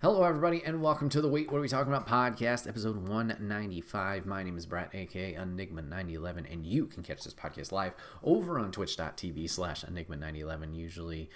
Hello, everybody, and welcome to the Wait, What Are We Talking About podcast, episode 195. My name is Bret, aka Enigma9011, and you can catch this podcast live over on twitch.tv/Enigma9011.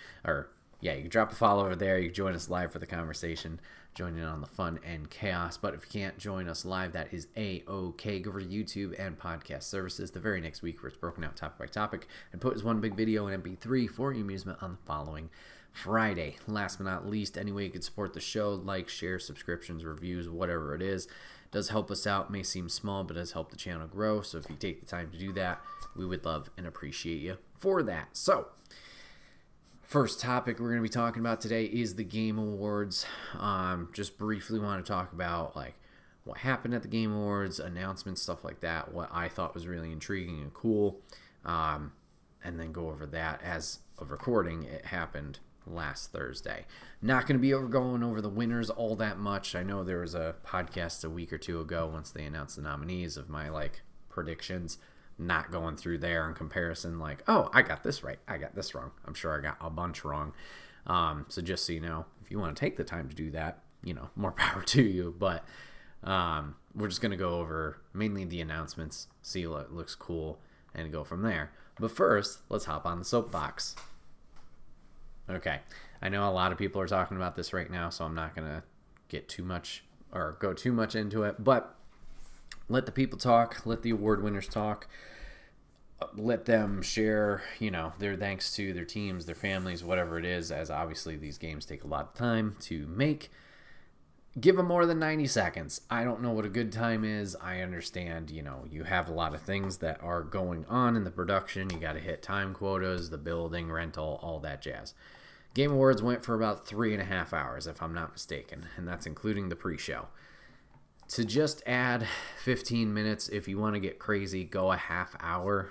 You can drop a follow over there. You can join us live for the conversation, join in on the fun and chaos. But if you can't join us live, that is A-OK. Go over to YouTube and podcast services the very next week where it's broken out topic by topic and put as one big video in MP3 for your amusement on the following Friday. Last but not least, any way you could support the show, like, share, subscriptions, reviews, whatever it is, does help us out. May seem small, but does help the channel grow. So if you take the time to do that, we would love and appreciate you for that. So, first topic we're going to be talking about today is the Game Awards. Just briefly want to talk about what happened at the Game Awards, announcements, stuff like that, what I thought was really intriguing and cool, and then go over that. As of recording, it happened last Thursday. Not going to be going over the winners all that much. I know there was a podcast a week or two ago once they announced the nominees of my predictions. Not going through there in comparison oh, I got this right, I got this wrong. I'm sure I got a bunch wrong. So just so you know, if you want to take the time to do that, more power to you. But we're just going to go over mainly the announcements, see what looks cool, and go from there. But first, let's hop on the soapbox. Okay, I know a lot of people are talking about this right now, so I'm not going to get too much or go too much into it, but let the people talk, let the award winners talk, let them share, their thanks to their teams, their families, whatever it is, as obviously these games take a lot of time to make. Give them more than 90 seconds. I don't know what a good time is. I understand, you have a lot of things that are going on in the production. You got to hit time quotas, the building, rental, all that jazz. Game Awards went for about 3.5 hours, if I'm not mistaken, and that's including the pre-show. To just add 15 minutes, if you want to get crazy, go a half hour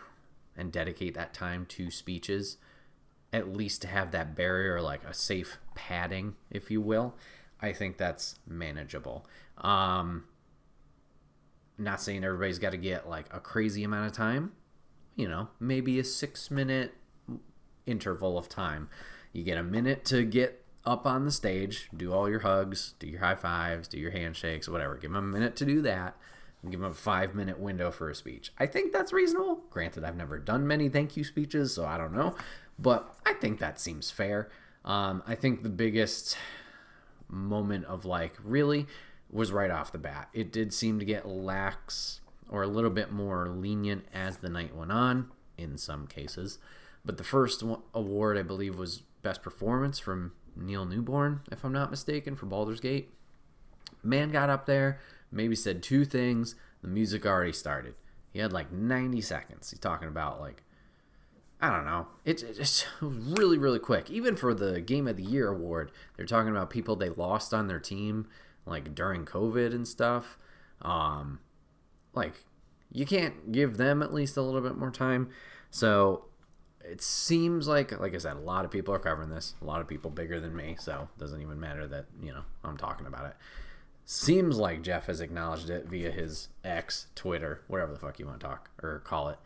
and dedicate that time to speeches, at least to have that barrier, a safe padding, if you will. I think that's manageable. Not saying everybody's got to get a crazy amount of time. Maybe a 6-minute interval of time. You get a minute to get up on the stage, do all your hugs, do your high fives, do your handshakes, whatever. Give them a minute to do that, and give them a 5-minute window for a speech. I think that's reasonable. Granted, I've never done many thank you speeches, so I don't know. But I think that seems fair. I think the biggest moment of really was right off the bat. It did seem to get lax or a little bit more lenient as the night went on in some cases. But the first award, I believe, was Best Performance from Neil Newborn, if I'm not mistaken, for Baldur's Gate. Man got up there, maybe said 2 things. The music already started. He had 90 seconds. He's talking about I don't know. It's really, really quick. Even for the Game of the Year award, they're talking about people they lost on their team, during COVID and stuff. You can't give them at least a little bit more time. So it seems like I said, a lot of people are covering this. A lot of people bigger than me, so it doesn't even matter that, I'm talking about it. Seems like Jeff has acknowledged it via his X, Twitter, whatever the fuck you want to talk or call it.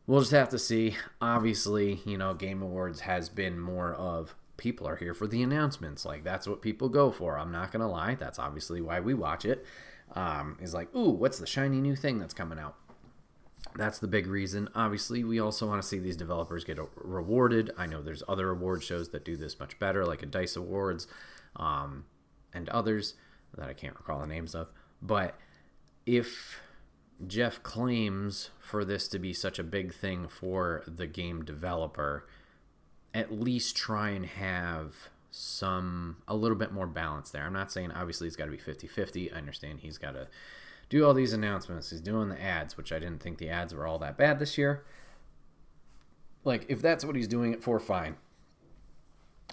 We'll just have to see. Obviously, Game Awards has been more of people are here for the announcements. That's what people go for. I'm not going to lie. That's obviously why we watch it. Is ooh, what's the shiny new thing that's coming out? That's the big reason. Obviously, we also want to see these developers get rewarded. I know there's other award shows that do this much better, like a DICE Awards and others that I can't recall the names of. But if Jeff claims for this to be such a big thing for the game developer, at least try and have a little bit more balance there. I'm not saying obviously it's got to be 50-50. I understand he's got to do all these announcements. He's doing the ads, which I didn't think the ads were all that bad this year. If that's what he's doing it for, fine.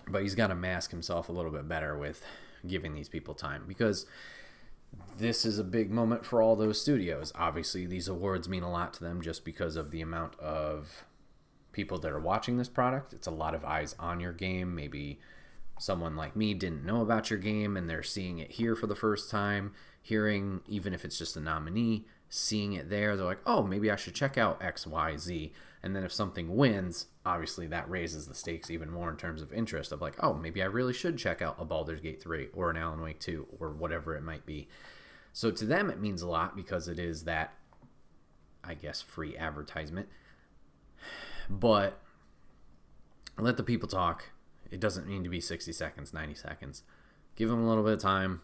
But he's got to mask himself a little bit better with giving these people time, because this is a big moment for all those studios. Obviously, these awards mean a lot to them just because of the amount of people that are watching this product. It's a lot of eyes on your game. Maybe someone like me didn't know about your game and they're seeing it here for the first time, hearing, even if it's just a nominee, seeing it there, they're like, oh, maybe I should check out X, Y, Z. And then if something wins, obviously that raises the stakes even more in terms of interest of like, oh, maybe I really should check out a Baldur's Gate 3 or an Alan Wake 2 or whatever it might be. So to them, it means a lot because it is that, I guess, free advertisement. But let the people talk. It doesn't need to be 60 seconds, 90 seconds. Give them a little bit of time,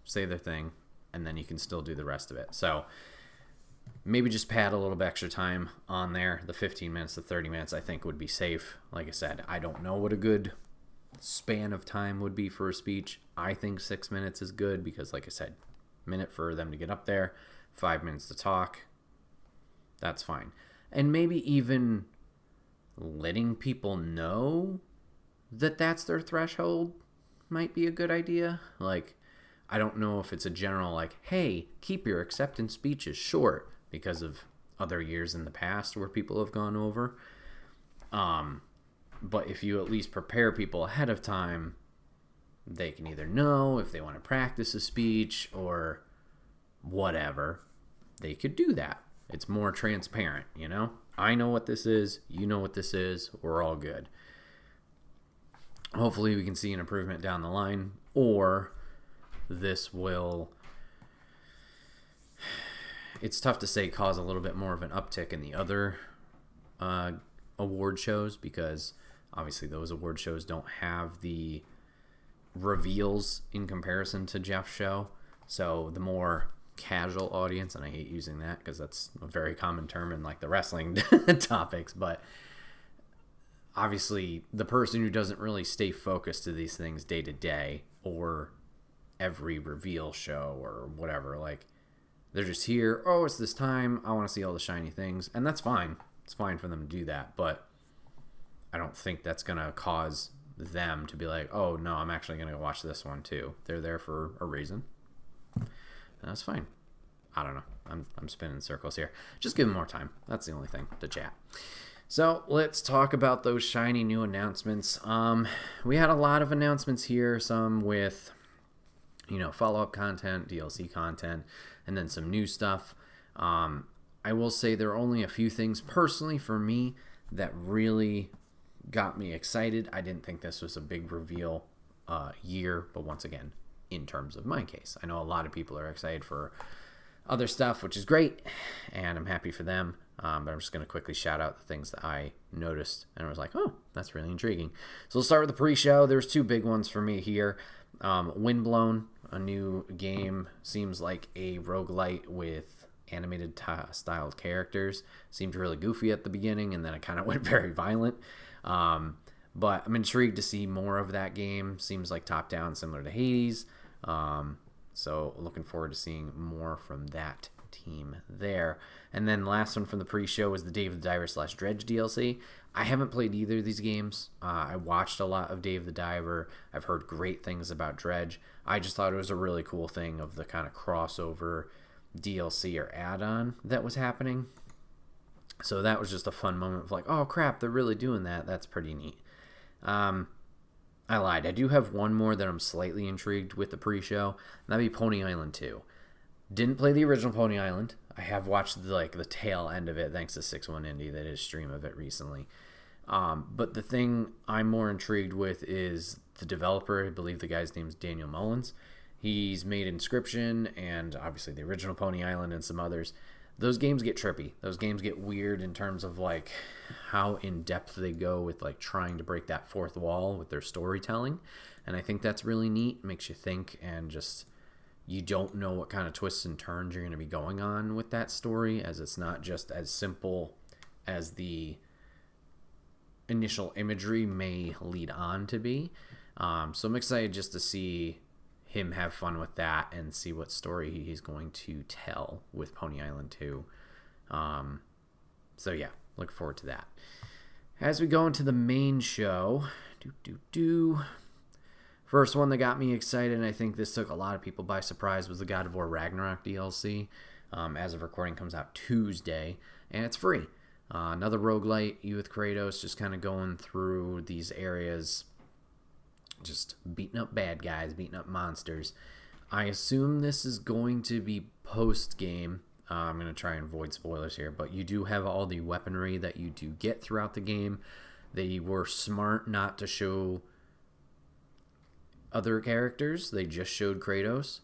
say their thing, and then you can still do the rest of it. So maybe just pad a little bit extra time on there. The 15 minutes to 30 minutes I think would be safe. Like I said, I don't know what a good span of time would be for a speech. I think 6 minutes is good because, like I said, minute for them to get up there, 5 minutes to talk. That's fine. And maybe even letting people know that that's their threshold might be a good idea. Like, I don't know if it's a general like, hey, keep your acceptance speeches short because of other years in the past where people have gone over. But if you at least prepare people ahead of time, they can either know if they want to practice a speech or whatever. They could do that. It's more transparent, you know? I know what this is. You know what this is. We're all good. Hopefully we can see an improvement down the line, or this will, it's tough to say, cause a little bit more of an uptick in the other award shows, because obviously those award shows don't have the reveals in comparison to Jeff's show. So the more casual audience, and I hate using that because that's a very common term in like the wrestling topics, but obviously the person who doesn't really stay focused to these things day to day or every reveal show or whatever, like they're just here, oh, it's this time, I want to see all the shiny things, and that's fine. It's fine for them to do that, but I don't think that's going to cause them to be like, oh no, I'm actually going to watch this one too. They're there for a reason. That's fine. I don't know. I'm spinning circles here. Just give them more time. That's the only thing to chat. So let's talk about those shiny new announcements. We had a lot of announcements here, some with, follow-up content, DLC content, and then some new stuff. I will say there are only a few things personally for me that really got me excited. I didn't think this was a big reveal year, but once again, in terms of my case, I know a lot of people are excited for other stuff, which is great, and I'm happy for them. But I'm just going to quickly shout out the things that I noticed and I was like, oh, that's really intriguing. So we'll start with the pre-show. There's two big ones for me here. Windblown, a new game, seems like a roguelite with animated styled characters. Seemed really goofy at the beginning, and then it kind of went very violent. But I'm intrigued to see more of that game. Seems like top-down, similar to Hades. So looking forward to seeing more from that team there. And then last one from the pre-show is the Dave the Diver / Dredge DLC. I haven't played either of these games. I watched a lot of Dave the Diver. I've heard great things about Dredge. I just thought it was a really cool thing of the kind of crossover DLC or add-on that was happening. So that was just a fun moment of like, oh crap, they're really doing that. That's pretty neat. I lied. I do have one more that I'm slightly intrigued with the pre-show. And that'd be Pony Island 2. Didn't play the original Pony Island. I have watched the tail end of it thanks to 6-1 Indie that did a stream of it recently. But the thing I'm more intrigued with is the developer. I believe the guy's name's Daniel Mullins. He's made Inscription and obviously the original Pony Island and some others. Those games get trippy. Those games get weird in terms of like how in depth they go with like trying to break that fourth wall with their storytelling. And I think that's really neat. It makes you think, and just you don't know what kind of twists and turns you're going to be going on with that story, as it's not just as simple as the initial imagery may lead on to be. So I'm excited just to see him have fun with that and see what story he's going to tell with Pony Island 2. So yeah, look forward to that. As we go into the main show, first one that got me excited, and I think this took a lot of people by surprise, was the God of War Ragnarok DLC. As of recording, comes out Tuesday, and it's free. Another roguelite, you with Kratos, just kind of going through these areas, just beating up bad guys, beating up monsters. I assume this is going to be post-game, I'm going to try and avoid spoilers here, but you do have all the weaponry that you do get throughout the game. They were smart not to show other characters. They just showed Kratos.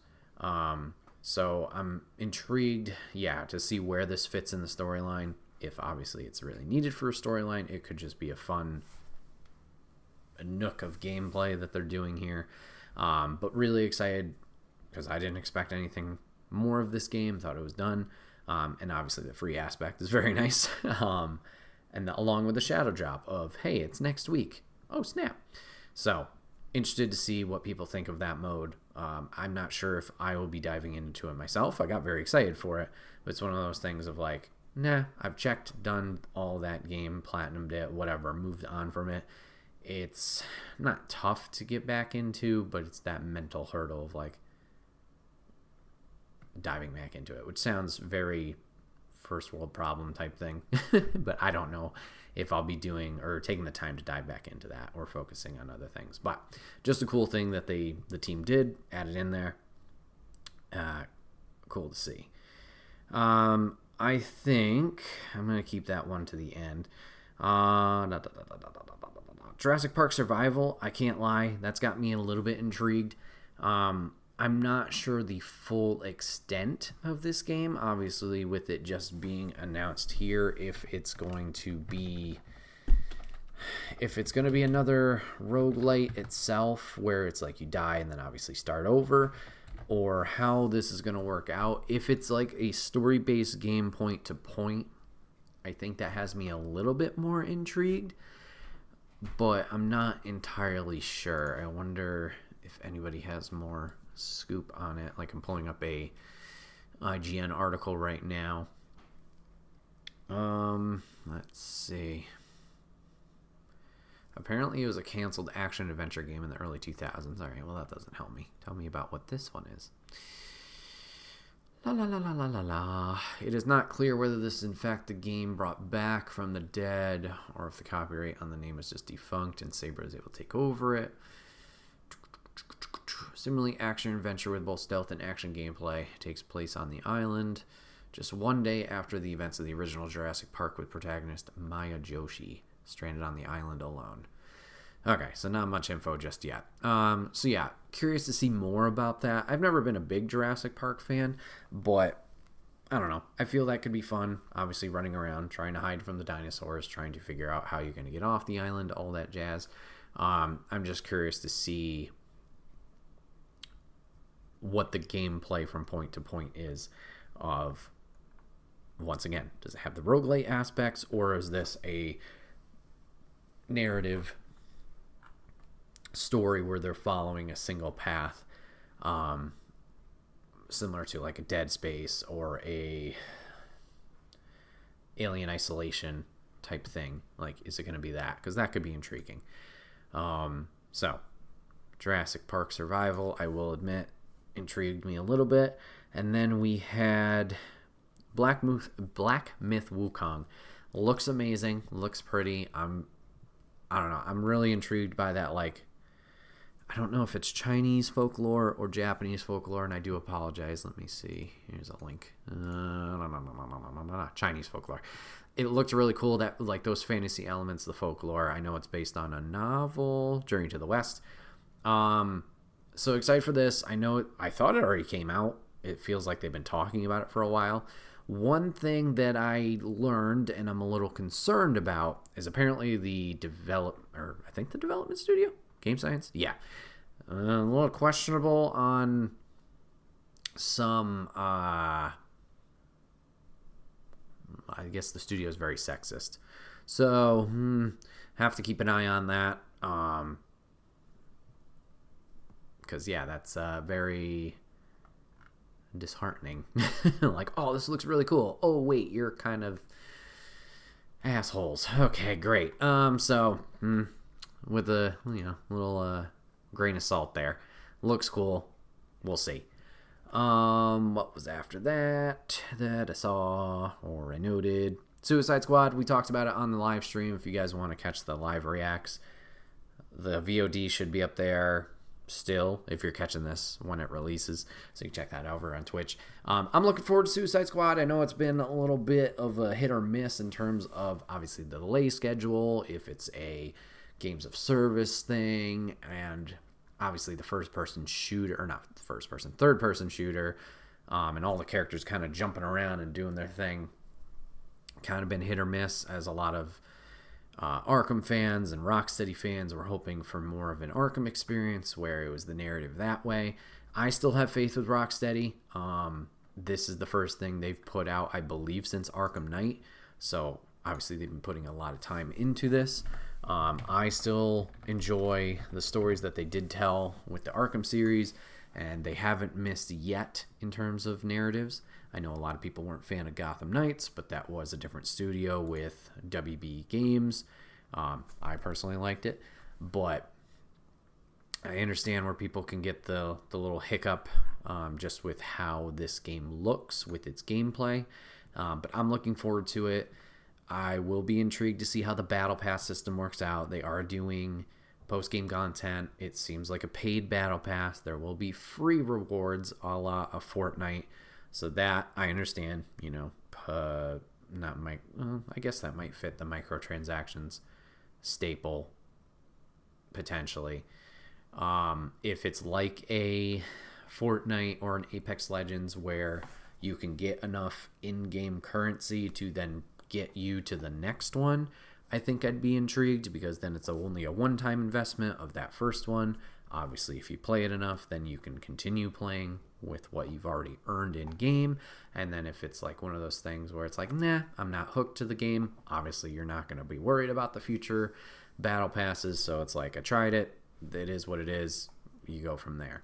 So I'm intrigued, to see where this fits in the storyline. If obviously it's really needed for a storyline, it could just be a fun nook of gameplay that they're doing here. But really excited because I didn't expect anything more of this game. Thought it was done. And obviously the free aspect is very nice. And along with the shadow drop of, hey, it's next week. Oh, snap. So interested to see what people think of that mode. I'm not sure if I will be diving into it myself. I got very excited for it, but it's one of those things of like, nah, I've checked, done all that game, platinumed it, whatever, moved on from it. It's not tough to get back into, but it's that mental hurdle of like diving back into it, which sounds very first world problem type thing. But I don't know if I'll be doing or taking the time to dive back into that or focusing on other things. But just a cool thing that the team did, added in there. Cool to see. I think I'm going to keep that one to the end. Jurassic Park Survival, I can't lie, that's got me a little bit intrigued. I'm not sure the full extent of this game, obviously, with it just being announced here, if it's going to be another roguelite itself, where it's like you die and then obviously start over, or how this is going to work out. If it's like a story-based game point to point, I think that has me a little bit more intrigued, but I'm not entirely sure. I wonder if anybody has more scoop on it. Like, I'm pulling up a IGN article right now. Let's see. Apparently it was a canceled action adventure game in the early 2000s. All right, well, that doesn't help me. Tell me about what this one is. La la la la la la la. It is not clear whether this is in fact the game brought back from the dead, or if the copyright on the name is just defunct and Saber is able to take over it. Similarly, action adventure with both stealth and action gameplay takes place on the island, just one day after the events of the original Jurassic Park, with protagonist Maya Joshi stranded on the island alone. Okay, so not much info just yet. So yeah, curious to see more about that. I've never been a big Jurassic Park fan, but I don't know. I feel that could be fun. Obviously running around, trying to hide from the dinosaurs, trying to figure out how you're going to get off the island, all that jazz. I'm just curious to see what the gameplay from point to point is of, once again, does it have the roguelite aspects, or is this a narrative story where they're following a single path, similar to like a Dead Space or a Alien Isolation type thing? Like, is it going to be that? Because that could be intriguing. So Jurassic Park Survival, I will admit, intrigued me a little bit. And then we had Black Myth Wukong. Looks amazing, looks pretty. I don't know, I'm really intrigued by that. Like, I don't know if it's Chinese folklore or Japanese folklore, and I do apologize. Let me see. Here's a link. Chinese folklore. It looked really cool, that like those fantasy elements, the folklore. I know it's based on a novel, Journey to the West. So excited for this. I thought it already came out. It feels like they've been talking about it for a while. One thing that I learned, and I'm a little concerned about, is apparently the development studio, Game Science, a little questionable on some. I guess the studio is very sexist, so have to keep an eye on that. Because that's very disheartening. Like, oh, this looks really cool. Oh wait, you're kind of assholes. Okay, great. So with a little grain of salt there, looks cool. We'll see. What was after that I saw or I noted? Suicide Squad. We talked about it on the live stream. If you guys want to catch the live reacts, the VOD should be up there still, if you're catching this when it releases. So you can check that out over on Twitch. I'm looking forward to Suicide Squad. I know it's been a little bit of a hit or miss in terms of, obviously, the delay schedule, if it's a games of service thing, and obviously the third-person shooter, and all the characters kind of jumping around and doing their thing. Kind of been hit or miss, as a lot of Arkham fans and Rocksteady fans were hoping for more of an Arkham experience where it was the narrative that way. I still have faith with Rocksteady. This is the first thing they've put out, I believe, since Arkham Knight. So obviously they've been putting a lot of time into this. I still enjoy the stories that they did tell with the Arkham series, and they haven't missed yet in terms of narratives. I know a lot of people weren't a fan of Gotham Knights, but that was a different studio with WB Games. I personally liked it, but I understand where people can get the little hiccup just with how this game looks with its gameplay. But I'm looking forward to it. I will be intrigued to see how the Battle Pass system works out. They are doing post-game content. It seems like a paid Battle Pass. There will be free rewards a la a Fortnite. So that, I understand, I guess that might fit the microtransactions staple, potentially. If it's like a Fortnite or an Apex Legends where you can get enough in-game currency to then get you to the next one, I think I'd be intrigued, because then it's only a one-time investment of that first one. Obviously, if you play it enough, then you can continue playing with what you've already earned in game. And then if it's like one of those things where it's like, nah, I'm not hooked to the game, obviously you're not going to be worried about the future battle passes. So it's like, I tried it, it is what it is, you go from there.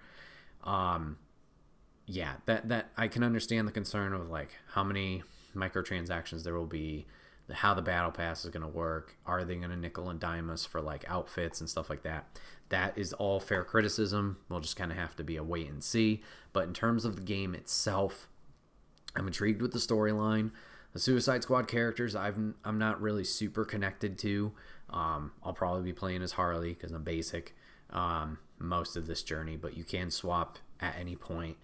Yeah, that I can understand the concern of like how many microtransactions there will be, how the battle pass is going to work, are they going to nickel and dime us for like outfits and stuff like that. That is all fair criticism. We'll just kind of have to be a wait and see. But in terms of the game itself, I'm intrigued with the storyline. The Suicide Squad characters I'm not really super connected to. I'll probably be playing as Harley because I'm basic most of this journey, but you can swap at any point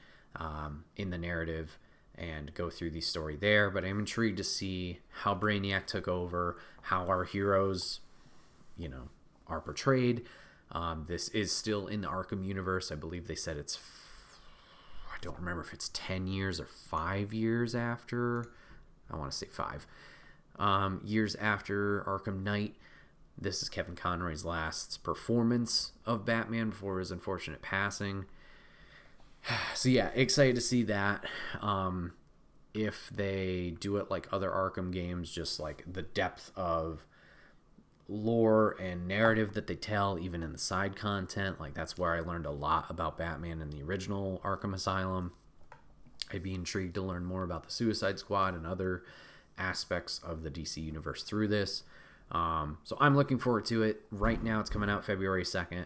in the narrative and go through the story there. But I'm intrigued to see how Brainiac took over, how our heroes, are portrayed. This is still in the Arkham universe. I believe they said I don't remember if it's 10 years or 5 years after. I want to say 5 years after Arkham Knight. This is Kevin Conroy's last performance of Batman before his unfortunate passing. So yeah, excited to see that. If they do it like other Arkham games, just like the depth of lore and narrative that they tell, even in the side content, like that's where I learned a lot about Batman in the original Arkham Asylum. I'd be intrigued to learn more about the Suicide Squad and other aspects of the DC universe through this. So I'm looking forward to it. Right now it's coming out February 2nd.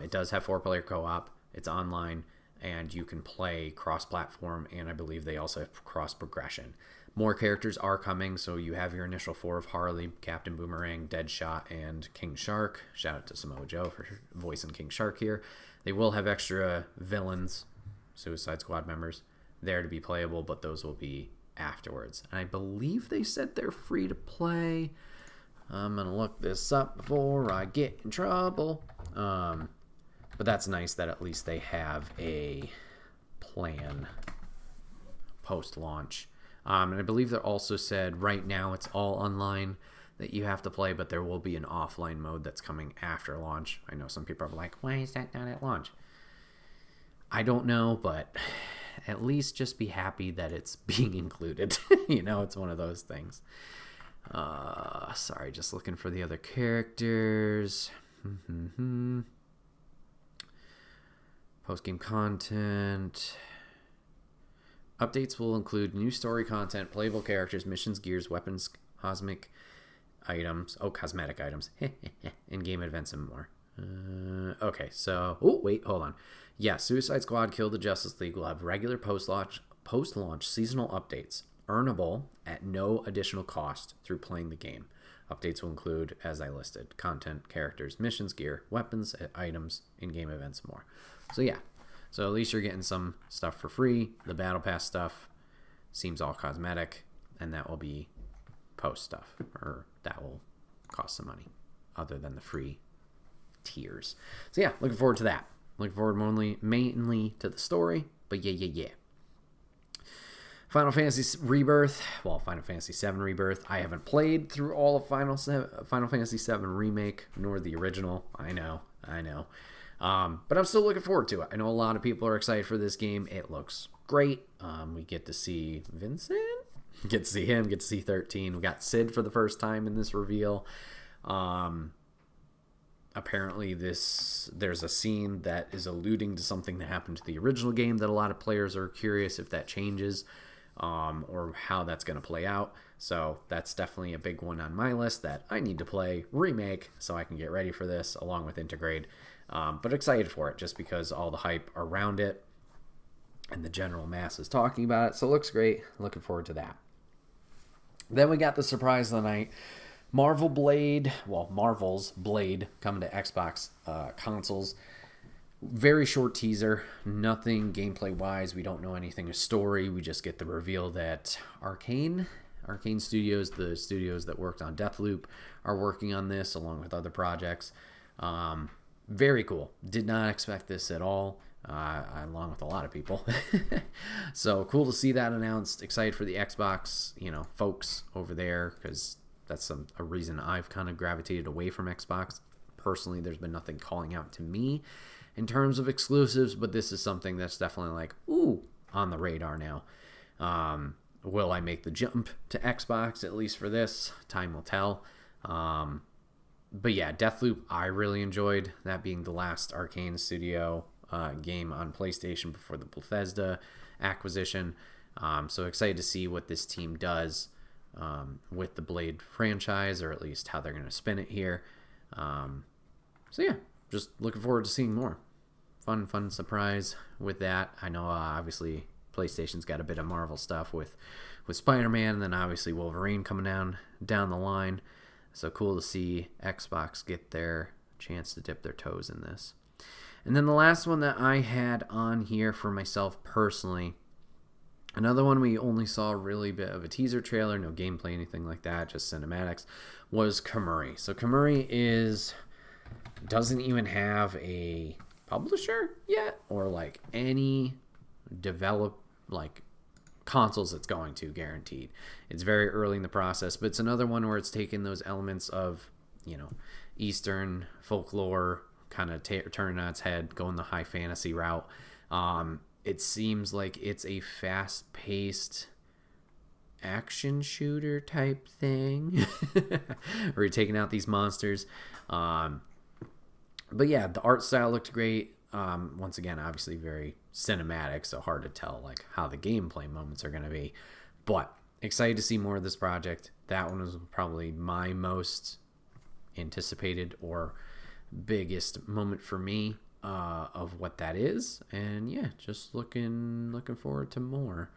It does have 4-player co-op. It's online, and you can play cross-platform, and I believe they also have cross-progression. More characters are coming, so you have your initial 4 of Harley, Captain Boomerang, Deadshot, and King Shark. Shout out to Samoa Joe for voicing King Shark here. They will have extra villains, Suicide Squad members, there to be playable, but those will be afterwards. And I believe they said they're free to play. I'm going to look this up before I get in trouble. But that's nice that at least they have a plan post-launch. And I believe they also said right now it's all online that you have to play, but there will be an offline mode that's coming after launch. I know some people are like, why is that not at launch? I don't know, but at least just be happy that it's being included. It's one of those things. Sorry, just looking for the other characters. Post-game content. Updates will include new story content, playable characters, missions, gears, weapons, cosmetic items, in-game events, and more. Okay, so... Oh, wait, hold on. Yeah, Suicide Squad Kill the Justice League will have regular post-launch seasonal updates, earnable at no additional cost through playing the game. Updates will include, as I listed, content, characters, missions, gear, weapons, items, in-game events, and more. So yeah, so at least you're getting some stuff for free. The Battle Pass stuff seems all cosmetic, and that will be post stuff, or that will cost some money other than the free tiers. So yeah, looking forward to that. Looking forward mainly to the story, but yeah. Final Fantasy Rebirth, well, Final Fantasy VII Rebirth. I haven't played through all of Final Fantasy VII Remake, nor the original. I know. But I'm still looking forward to it. I know a lot of people are excited for this game. It looks great. We get to see Vincent. Get to see him. Get to see 13. We got Cid for the first time in this reveal. Apparently there's a scene that is alluding to something that happened to the original game that a lot of players are curious if that changes. Or how that's going to play out. So that's definitely a big one on my list that I need to play Remake so I can get ready for this along with Integrate. But excited for it just because all the hype around it and the general mass is talking about it. So it looks great. Looking forward to that. Then we got the surprise of the night. Marvel's Blade coming to Xbox consoles. Very short teaser, nothing gameplay wise. We don't know anything of story. We just get the reveal that Arcane Studios, the studios that worked on Deathloop, are working on this along with other projects. Very cool. Did not expect this at all, along with a lot of people. So cool to see that announced. Excited for the Xbox, folks over there, because that's a reason I've kind of gravitated away from Xbox. Personally, there's been nothing calling out to me in terms of exclusives, but this is something that's definitely like, ooh, on the radar now. Will I make the jump to Xbox, at least for this? Time will tell. But yeah, Deathloop, I really enjoyed, that being the last Arcane Studio game on PlayStation before the Bethesda acquisition. So excited to see what this team does with the Blade franchise, or at least how they're going to spin it here. So yeah, just looking forward to seeing more. Fun surprise with that. I know obviously PlayStation's got a bit of Marvel stuff with Spider-Man, and then obviously Wolverine coming down the line. So cool to see Xbox get their chance to dip their toes in this. And then the last one that I had on here for myself personally, another one we only saw a really bit of a teaser trailer, no gameplay, anything like that, just cinematics, was Kamuri. So Kamuri doesn't even have a publisher yet, or like any consoles it's going to, guaranteed. It's very early in the process, but it's another one where it's taken those elements of Eastern folklore, kind of turning on its head, going the high fantasy route. It seems like it's a fast-paced action shooter type thing where you're taking out these monsters. But yeah, the art style looked great. Once again, obviously very cinematic, so hard to tell how the gameplay moments are going to be. But excited to see more of this project. That one was probably my most anticipated or biggest moment for me of what that is. And yeah, just looking forward to more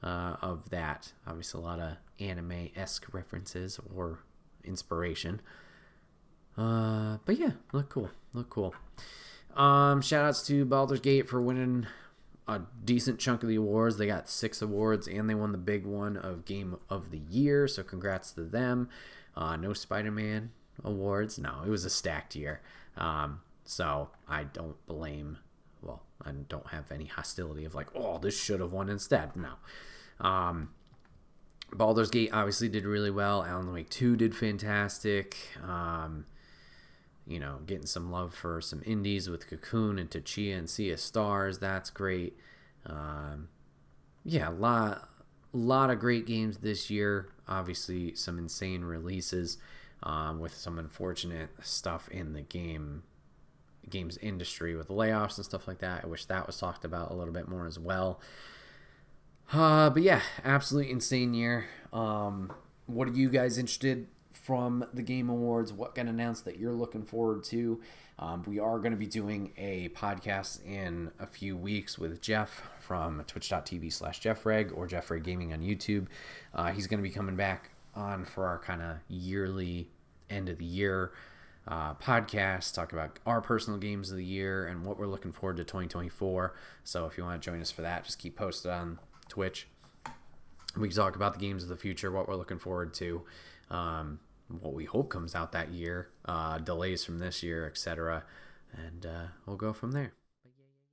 of that. Obviously a lot of anime-esque references or inspiration. But yeah, look cool. Shout outs to Baldur's Gate for winning a decent chunk of the awards. They got 6 awards, and they won the big one of Game of the Year, so congrats to them. No Spider-Man awards. No, it was a stacked year. So I don't have any hostility of this should have won instead. No. Baldur's Gate obviously did really well. Alan Wake 2 did fantastic. Getting some love for some indies with Cocoon and Tachia and Sea of Stars. That's great. Yeah, a lot of great games this year. Obviously, some insane releases with some unfortunate stuff in the games industry with layoffs and stuff like that. I wish that was talked about a little bit more as well. But yeah, absolutely insane year. What are you guys interested from the Game Awards? What got announced that you're looking forward to? We are going to be doing a podcast in a few weeks with Jeff from twitch.tv/JeffReg or JeffReg Gaming on YouTube. He's going to be coming back on for our kind of yearly end of the year podcast, talk about our personal games of the year and what we're looking forward to 2024. So if you want to join us for that, just keep posted on Twitch. We can talk about the games of the future, what we're looking forward to, what we hope comes out that year, delays from this year, etc. And we'll go from there.